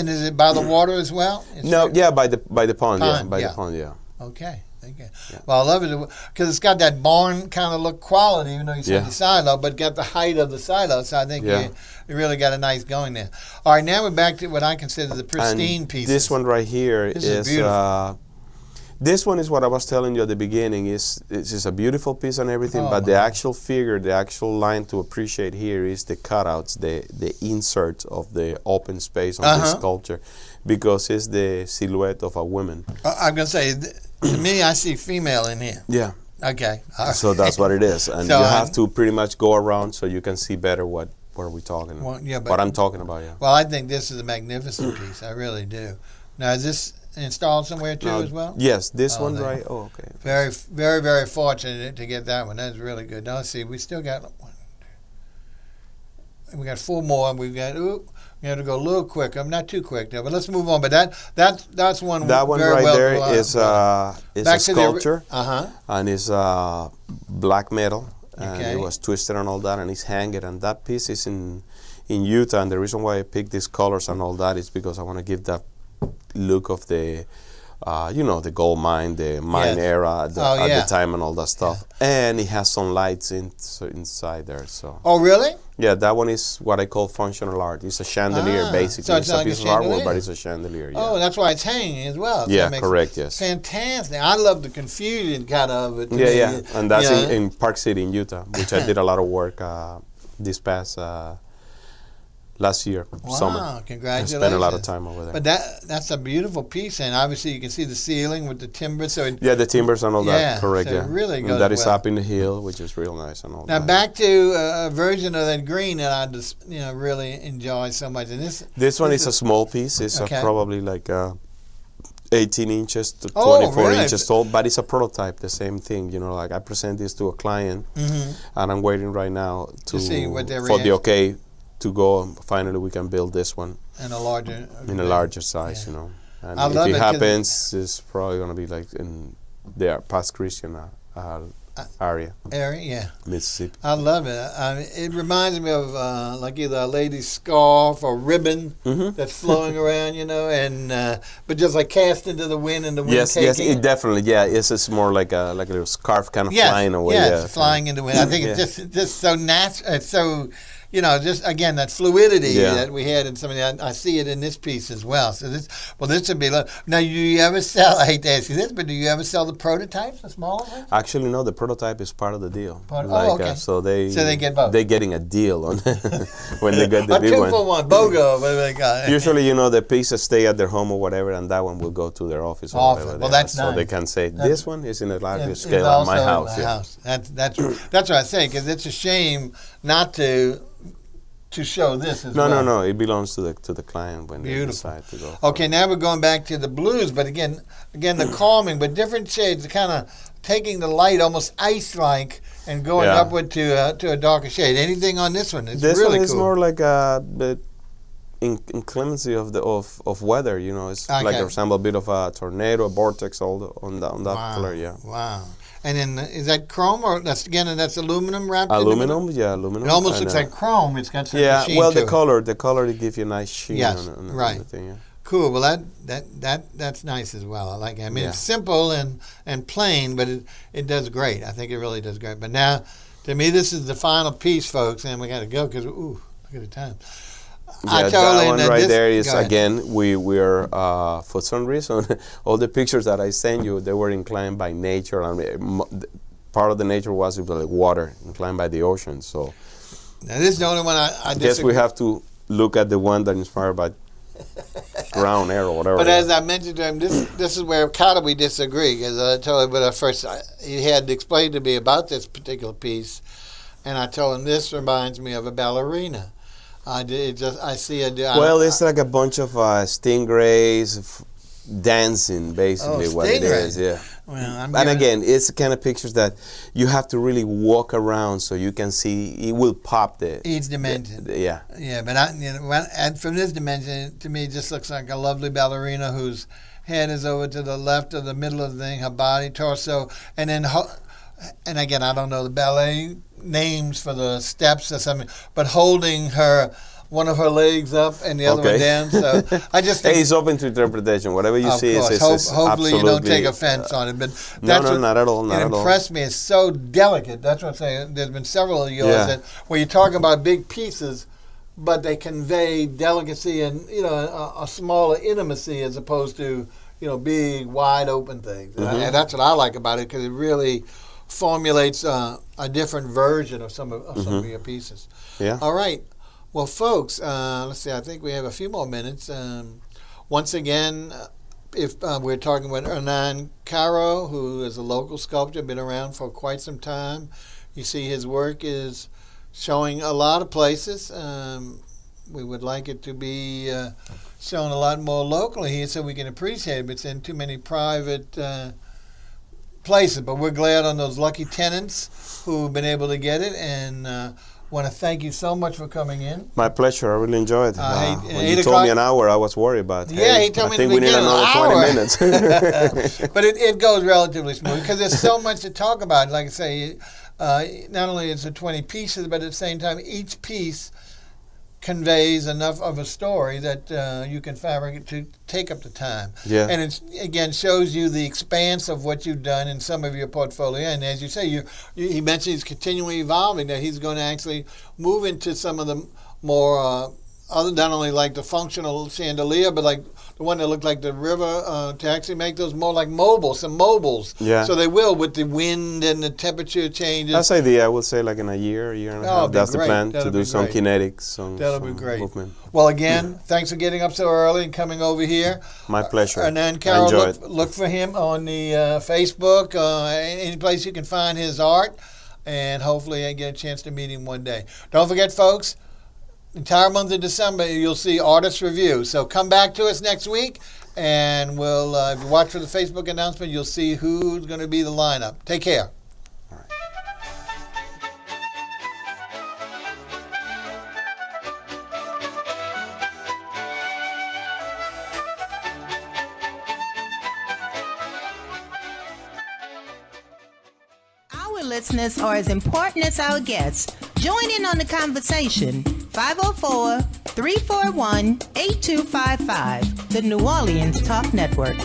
is it by the water as well? No, yeah, by the pond, the pond, yeah. Okay. Yeah. Well, I love it because it's got that barn kind of look quality, even though you said the silo, but got the height of the silo. So I think you really got a nice going there. All right, now we're back to what I consider the pristine pieces. This one right here is beautiful. This one is what I was telling you at the beginning. It's a beautiful piece and everything, but the actual figure, the actual line to appreciate here is the cutouts, the inserts of the open space on the sculpture, because it's the silhouette of a woman. I'm going to say, to me, I see female in here. Yeah. Okay. So that's what it is. And so you have to pretty much go around so you can see better what are we talking about. Well, what I'm talking about, yeah. Well, I think this is a magnificent piece. I really do. Now, is this installed somewhere too as well? Yes, this one right. Oh, okay. Very, very, very fortunate to get that one. That's really good. Now let's see. We still got one. We got 4 more. We got. We have to go a little quick. I'm not too quick there, but let's move on. But that's one. That one very right well there is a sculpture, and it's black metal, and it was twisted and all that, and it's hanging. And that piece is in Utah. And the reason why I picked these colors and all that is because I want to give that look of the the gold mine, the mine era at the time and all that stuff. And it has some lights inside there. So. Oh, really? Yeah, that one is what I call functional art. It's a chandelier, basically. So it's a piece of artwork, but it's a chandelier. Yeah. Oh, that's why it's hanging as well. So yeah, correct, yes. Fantastic. I love the confusion kind of it. Yeah. And that's in Park City in Utah, which I did a lot of work this past last year, summer. Wow, congratulations. I spent a lot of time over there. But that's a beautiful piece, and obviously you can see the ceiling with the timber. So the timbers and all that, correct, so it really goes and that is up in the hill, which is real nice and all that. Now back to a version of that green that I just really enjoy so much. And this one is a small piece. It's probably like 18 inches to 24 inches tall, but it's a prototype, the same thing. Like I present this to a client, and I'm waiting right now to see what they're for the okay to go, and finally we can build this one in a larger size, And if it happens, it's probably going to be like in the past Christian area, Mississippi. I love it. It reminds me of like either a lady's scarf or ribbon that's flowing around, and but just like cast into the wind and the wind taking. Yes, it definitely, it's more like a little scarf kind of flying away. It's flying in the wind. I think it's just so natural. It's so. Just again that fluidity that we had in some of the. I see it in this piece as well. So this would be. Now, do you ever sell? I hate to ask you this, but do you ever sell the prototypes, the smaller ones? Actually, no. The prototype is part of the deal. Okay. So they get both. They're getting a deal on when they get the big one. A 2-for-1 BOGO. Whatever they got. Usually, the pieces stay at their home or whatever, and that one will go to their office or whatever. Well, that's nice. So they can say this one is in a larger scale at my house. That's what I say, because it's a shame not to show this as well. No. It belongs to the client when they decide to go. Okay, now we're going back to the blues, but again the calming, but different shades, kind of taking the light almost ice-like and going upward to a darker shade. Anything on this one? It's this really one is cool. more like a inclemency of weather. It's like, for example, a bit of a tornado, a vortex, on that color. Yeah. Wow. And then is that chrome or that's aluminum wrapped? Aluminum. It almost looks like chrome. It's got some sheen well, to the color it gives you a nice sheen. Yes, on right. The thing, yeah. Cool. Well, that's nice as well. I like it. I mean, it's simple and plain, but it does great. I think it really does great. But now, to me, this is the final piece, folks, and we got to go because look at the time. Yeah, that one right there is, again, we are, for some reason, all the pictures that I sent you, they were inclined by nature. Part of the nature was like water, inclined by the ocean. So now this is the only one I guess we have to look at the one that inspired by ground air or whatever. But as I mentioned to him, this is where kind of we disagree, because I told him, but at first he had explained to me about this particular piece, and I told him this reminds me of a ballerina. Well, it's like a bunch of stingrays dancing, basically, what it is. Yeah. Well, and again, it's the kind of pictures that you have to really walk around so you can see. It will pop each dimension. Yeah. Yeah, but and from this dimension, to me, it just looks like a lovely ballerina whose head is over to the left of the middle of the thing, her body, torso, and then. And again, I don't know the ballet names for the steps or something, but holding one of her legs up and the other one down. So I just think it's open to interpretation. Whatever you see is hopefully you don't take offense on it. But that's not at all. It impressed me. It's so delicate. That's what I'm saying. There's been several of yours where you're talking about big pieces, but they convey delicacy and a smaller intimacy as opposed to big wide open things. And that's what I like about it, because it really formulates a different version of some of your pieces. Yeah. All right. Well, folks, let's see. I think we have a few more minutes. Once again, if we're talking with Hernan Caro, who is a local sculptor, been around for quite some time. You see his work is showing a lot of places. We would like it to be shown a lot more locally here so we can appreciate it. But it's in too many private places. But we're glad on those lucky tenants who've been able to get it, and want to thank you so much for coming in. My pleasure. I really enjoyed it. When you told me an hour, I was worried about it. Yeah, he told me I think we need another 20 minutes. But it goes relatively smooth because there's so much to talk about. Like I say, not only is it 20 pieces, but at the same time, each piece conveys enough of a story that you can fabricate to take up the time. Yeah. And it again shows you the expanse of what you've done in some of your portfolio. And as you say, he mentioned he's continually evolving, that he's going to actually move into some of the more other, not only like the functional chandelier, but like the one that looked like the river, to actually make those more like some mobiles. Yeah. So they will, with the wind and the temperature changes. That's the idea. I would say like in a year and a half. That's the plan, to do some kinetics, That'll be great. Movement. Well, again, thanks for getting up so early and coming over here. My pleasure. Hernan Caro, look for him on the Facebook, any place you can find his art, and hopefully I get a chance to meet him one day. Don't forget, folks, entire month of December, you'll see R-tist Revue. So come back to us next week, and we'll if you watch for the Facebook announcement, you'll see who's going to be the lineup. Take care. All right. Our listeners are as important as our guests. Join in on the conversation. 504-341-8255, the New Orleans Talk Network.